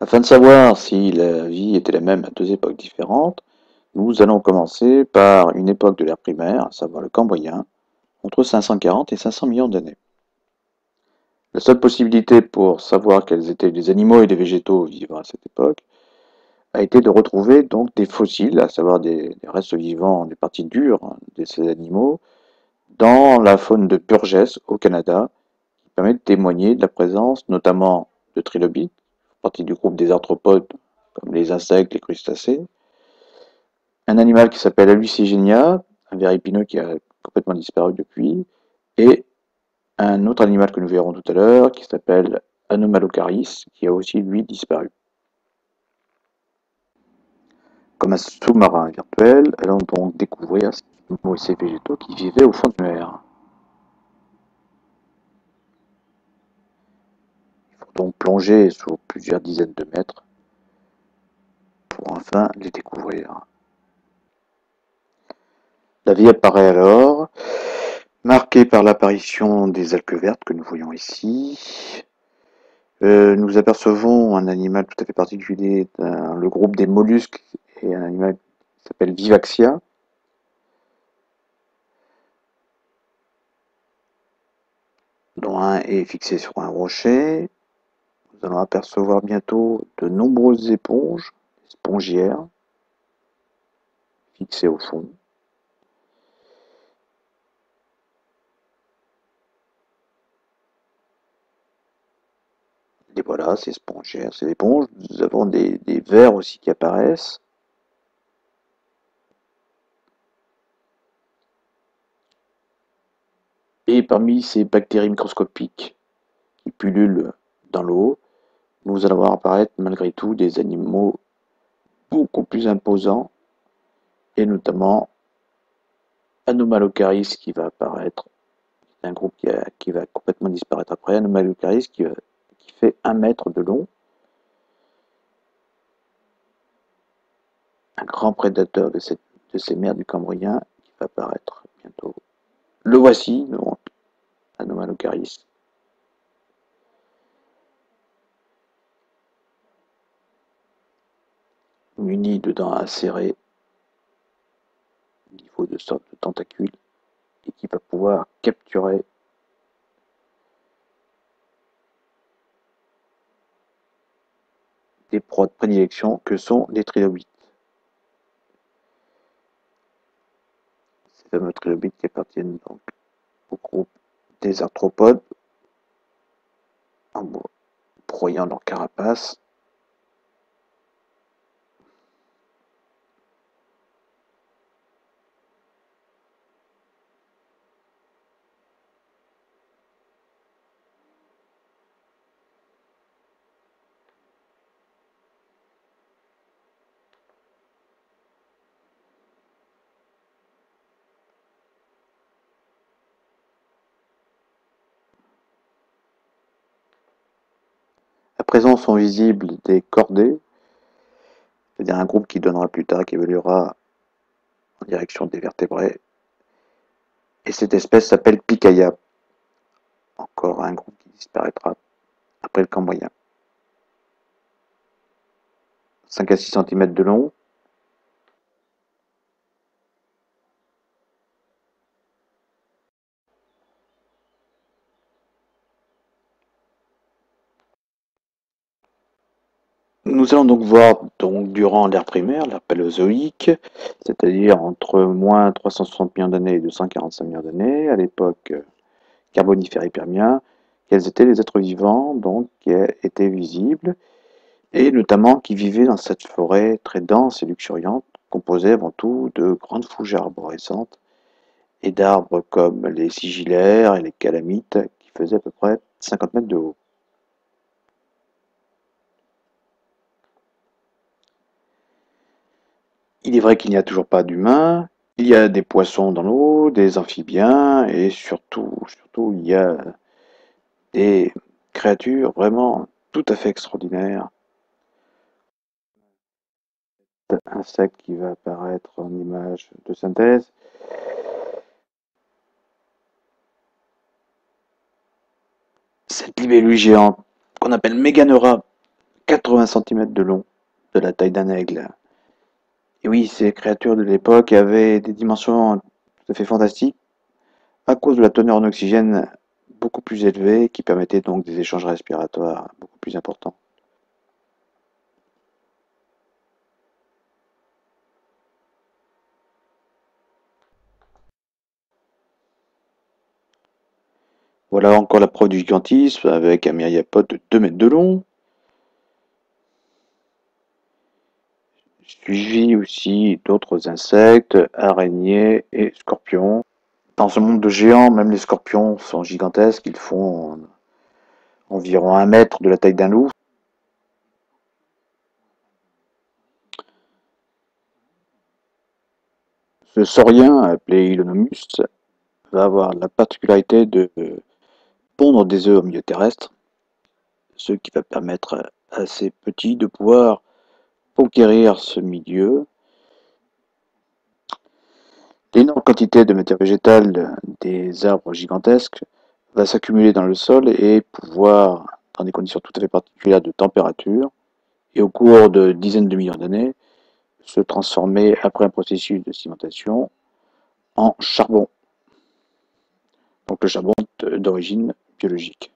Afin de savoir si la vie était la même à deux époques différentes, nous allons commencer par une époque de l'ère primaire, à savoir le Cambrien, entre 540 et 500 millions d'années. La seule possibilité pour savoir quels étaient les animaux et les végétaux vivant à cette époque a été de retrouver donc des fossiles, à savoir des restes vivants, des parties dures de ces animaux, dans la faune de Burgess au Canada, qui permet de témoigner de la présence notamment de trilobites, partie du groupe des arthropodes comme les insectes, les crustacés, un animal qui s'appelle Hallucigenia, un ver épineux qui a complètement disparu depuis, et un autre animal que nous verrons tout à l'heure qui s'appelle Anomalocaris, qui a aussi lui disparu. Comme un sous-marin virtuel, allons donc découvrir ces animaux et ces végétaux qui vivaient au fond de mer. Il faut donc plonger sous plusieurs dizaines de mètres pour enfin les découvrir. La vie apparaît alors, marquée par l'apparition des algues vertes que nous voyons ici. Nous apercevons un animal tout à fait particulier, le groupe des mollusques, et un animal qui s'appelle Vivaxia, dont un est fixé sur un rocher. Nous allons apercevoir bientôt de nombreuses éponges spongiaires fixées au fond. Et voilà, ces spongiaires, ces éponges. Nous avons des vers aussi qui apparaissent. Et parmi ces bactéries microscopiques qui pullulent dans l'eau, nous allons voir apparaître malgré tout des animaux beaucoup plus imposants, et notamment Anomalocaris qui va apparaître, c'est un groupe qui va complètement disparaître après, Anomalocaris qui fait 1 mètre de long, un grand prédateur de ces mers du Cambrien qui va apparaître bientôt. Le voici, donc, Anomalocaris. Muni de dents acérées, au niveau de sortes de tentacules, et qui va pouvoir capturer des proies de prédilection que sont les trilobites. Ces fameux trilobites qui appartiennent donc au groupe des arthropodes, en broyant leur carapace. À présent sont visibles des cordées, c'est-à-dire un groupe qui donnera plus tard, qui évoluera en direction des vertébrés. Et cette espèce s'appelle Picaya, encore un groupe qui disparaîtra après le Cambrien. 5 à 6 cm de long. Nous allons donc voir durant l'ère primaire, l'ère paléozoïque, c'est-à-dire entre moins 360 millions d'années et 245 millions d'années, à l'époque carbonifère et permien, quels étaient les êtres vivants donc, qui étaient visibles, et notamment qui vivaient dans cette forêt très dense et luxuriante, composée avant tout de grandes fougères arborescentes et d'arbres comme les sigillaires et les calamites, qui faisaient à peu près 50 mètres de haut. Il est vrai qu'il n'y a toujours pas d'humains, il y a des poissons dans l'eau, des amphibiens, et surtout, il y a des créatures vraiment tout à fait extraordinaires. Insecte qui va apparaître en image de synthèse. Cette libellule géante qu'on appelle Meganera 80 cm de long, de la taille d'un aigle. Et oui, ces créatures de l'époque avaient des dimensions tout à fait fantastiques à cause de la teneur en oxygène beaucoup plus élevée qui permettait donc des échanges respiratoires beaucoup plus importants. Voilà encore la preuve du gigantisme avec un myriapode de 2 mètres de long, suivi aussi d'autres insectes, araignées et scorpions. Dans ce monde de géants, même les scorpions sont gigantesques, ils font environ 1 mètre de la taille d'un loup. Ce saurien, appelé Hylonomus, va avoir la particularité de pondre des œufs au milieu terrestre, ce qui va permettre à ces petits de pouvoir conquérir ce milieu. L'énorme quantité de matière végétale des arbres gigantesques va s'accumuler dans le sol et pouvoir, dans des conditions tout à fait particulières de température, et au cours de dizaines de millions d'années, se transformer, après un processus de cimentation, en charbon. Donc le charbon d'origine biologique.